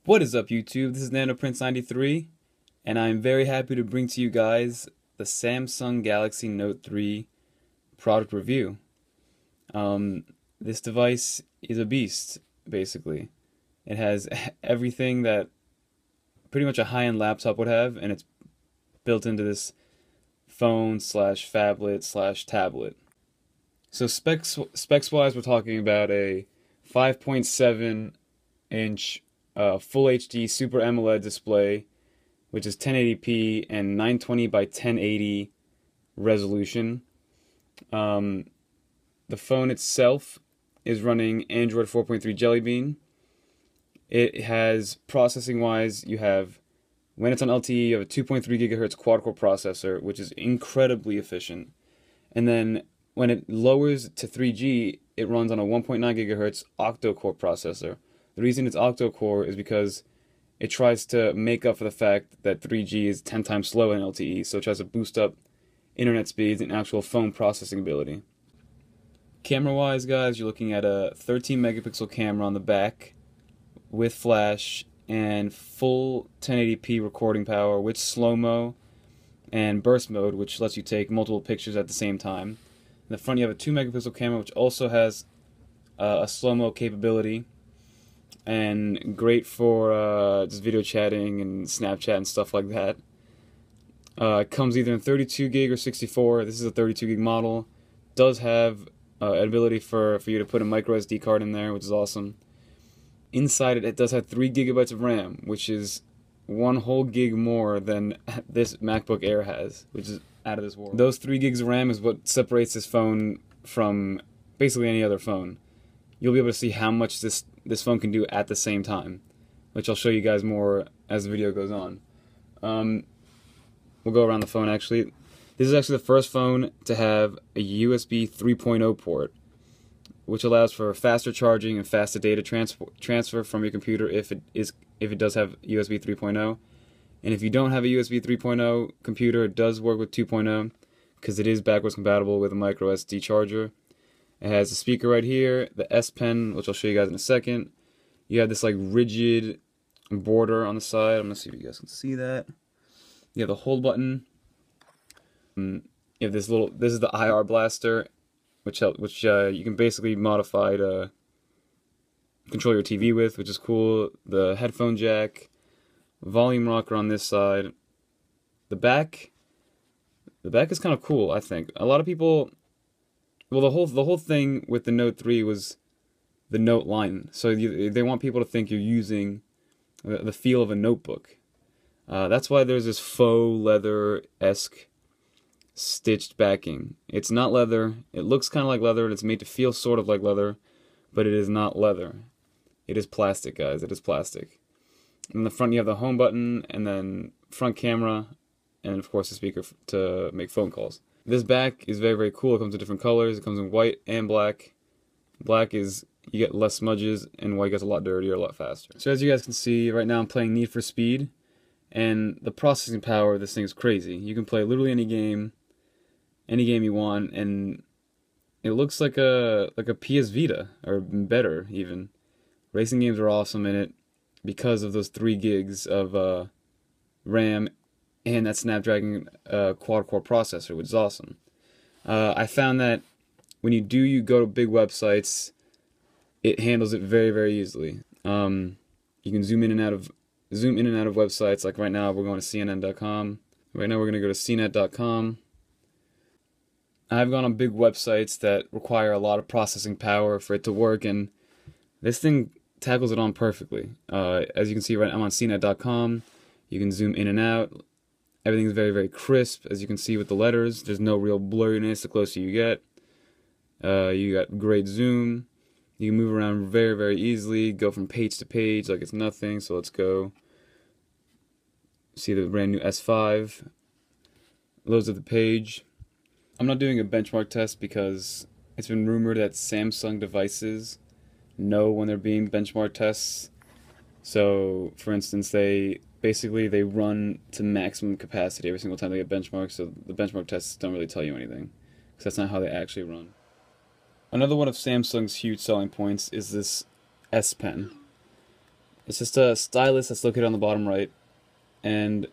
What is up, YouTube? This is NanoPrince93, and I'm very happy to bring to you guys the Samsung Galaxy Note 3 product review. This device is a beast, basically. It has everything that pretty much a high-end laptop would have, and it's built into this phone slash phablet slash tablet. So specs-wise, we're talking about a 5.7-inch Full HD Super AMOLED display, which is 1080p and 920 by 1080 resolution. The phone itself is running Android 4.3 Jelly Bean. It has, processing-wise, you have, when it's on LTE, you have a 2.3 gigahertz quad-core processor, which is incredibly efficient. And then when it lowers to 3G, it runs on a 1.9 gigahertz octa-core processor. The reason it's octa-core is because it tries to make up for the fact that 3G is 10 times slower than LTE, so it tries to boost up internet speeds and actual phone processing ability. Camera-wise, guys, you're looking at a 13 megapixel camera on the back with flash and full 1080p recording power with slow-mo and burst mode, which lets you take multiple pictures at the same time. In the front, you have a 2 megapixel camera, which also has a slow-mo capability, and great for just video chatting and Snapchat and stuff like that. It comes either in 32 gig or 64. This is a 32 gig model. Does have an ability for you to put a micro SD card in there, which is awesome. Inside it does have 3 gigabytes of RAM, which is 1 whole gig more than this MacBook Air has, which is out of this world. Those 3 gigs of RAM is what separates this phone from basically any other phone. You'll be able to see how much this phone can do at the same time, which I'll show you guys more as the video goes on. We'll go around the phone actually. This is actually the first phone to have a USB 3.0 port, which allows for faster charging and faster data transfer from your computer if it does have USB 3.0. And if you don't have a USB 3.0 computer, it does work with 2.0 because it is backwards compatible with a micro SD charger. It has a speaker right here, the S Pen, which I'll show you guys in a second. You have this like rigid border on the side. I'm gonna see if you guys can see that. You have the hold button. You have this little. This is the IR blaster, which you can basically modify to control your TV with, which is cool. The headphone jack, volume rocker on this side. The back is kind of cool, I think. A lot of people. Well, the whole thing with the Note 3 was the Note line. So they want people to think you're using the feel of a notebook. That's why there's this faux leather-esque stitched backing. It's not leather. It looks kind of like leather, and it's made to feel sort of like leather, but it is not leather. It is plastic, guys. It is plastic. In the front, you have the home button, and then front camera, and of course the speaker to make phone calls. This back is very, very cool. It comes in different colors. It comes in white and black. Black is, you get less smudges, and white gets a lot dirtier, a lot faster. So as you guys can see, right now I'm playing Need for Speed, and the processing power of this thing is crazy. You can play literally any game you want, and it looks like a PS Vita, or better even. Racing games are awesome in it because of those 3 gigs of RAM and that Snapdragon quad-core processor, which is awesome. I found that when you go to big websites, it handles it very, very easily. You can zoom in and out of websites. Like right now, we're going to CNN.com. Right now, we're going to go to CNET.com. I've gone on big websites that require a lot of processing power for it to work, and this thing tackles it on perfectly. As you can see, right, I'm on CNET.com. You can zoom in and out. Everything's very, very crisp, as you can see with the letters. There's no real blurriness the closer you get. You got great zoom. You can move around very, very easily, go from page to page like it's nothing. So let's go. See the brand new S5. Loads of the page. I'm not doing a benchmark test because it's been rumored that Samsung devices know when they're being benchmark tests. So, for instance, they run to maximum capacity every single time they get benchmarked, so the benchmark tests don't really tell you anything, because that's not how they actually run. Another one of Samsung's huge selling points is this S Pen. It's just a stylus that's located on the bottom right, and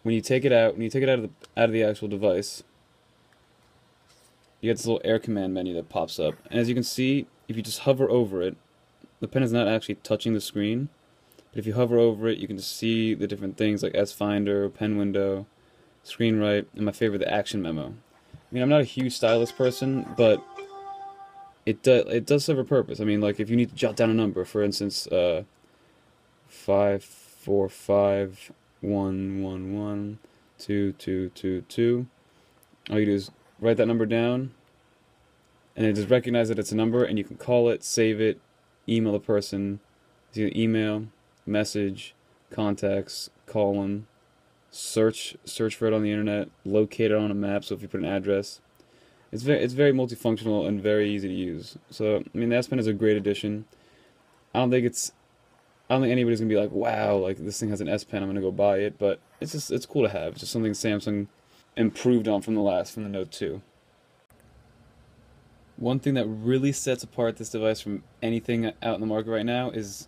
when you take it out, out of the actual device, you get this little air command menu that pops up. And as you can see, if you just hover over it, the pen is not actually touching the screen, but if you hover over it, you can just see the different things like S Finder, pen window, screen write, and my favorite, the action memo. I mean, I'm not a huge stylus person, but it does serve a purpose. I mean, like if you need to jot down a number, for instance, 545111222, all you do is write that number down, and it just recognizes that it's a number, and you can call it, save it, email the person. It's either email, message, contacts, call them, search for it on the internet, locate it on a map. So if you put an address, it's very multifunctional and very easy to use. So I mean, the S Pen is a great addition. I don't think anybody's gonna be like, wow, like this thing has an S Pen, I'm gonna go buy it. But it's cool to have. It's just something Samsung improved on from the Note 2. One thing that really sets apart this device from anything out in the market right now is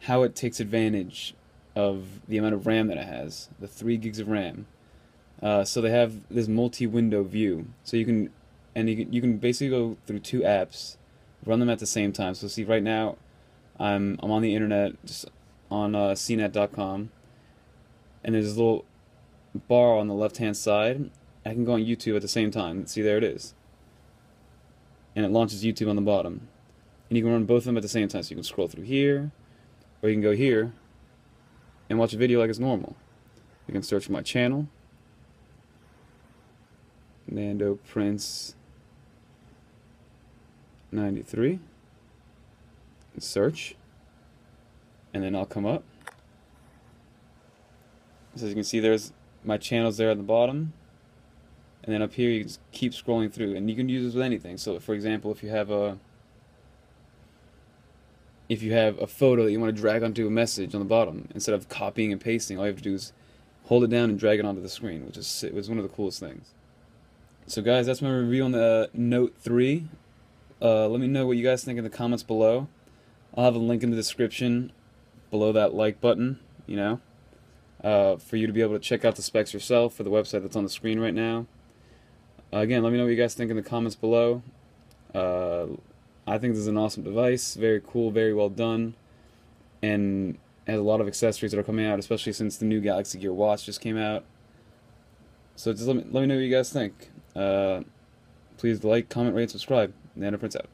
how it takes advantage of the amount of RAM that it has, the 3 gigs of RAM. So they have this multi-window view, so you can basically go through 2 apps, run them at the same time. So see, right now I'm on the internet, just on cnet.com, and there's this little bar on the left-hand side. I can go on YouTube at the same time. See, there it is, and it launches YouTube on the bottom, and you can run both of them at the same time. So you can scroll through here, or you can go here and watch a video like it's normal. You can search for my channel, Nando Prince 93, and search, and then I'll come up. So as you can see, there's my channels there at the bottom, and then up here you just keep scrolling through, and you can use this with anything. So for example, if you have a photo that you want to drag onto a message on the bottom, instead of copying and pasting, all you have to do is hold it down and drag it onto the screen, which was one of the coolest things. So guys, that's my review on the Note 3. Let me know what you guys think in the comments below. I'll have a link in the description below that like button, for you to be able to check out the specs yourself for the website that's on the screen right now. Again, let me know what you guys think in the comments below. I think this is an awesome device, very cool, very well done, and has a lot of accessories that are coming out, especially since the new Galaxy Gear Watch just came out. So just let me know what you guys think. Please like, comment, rate, and subscribe. Nando Prince out.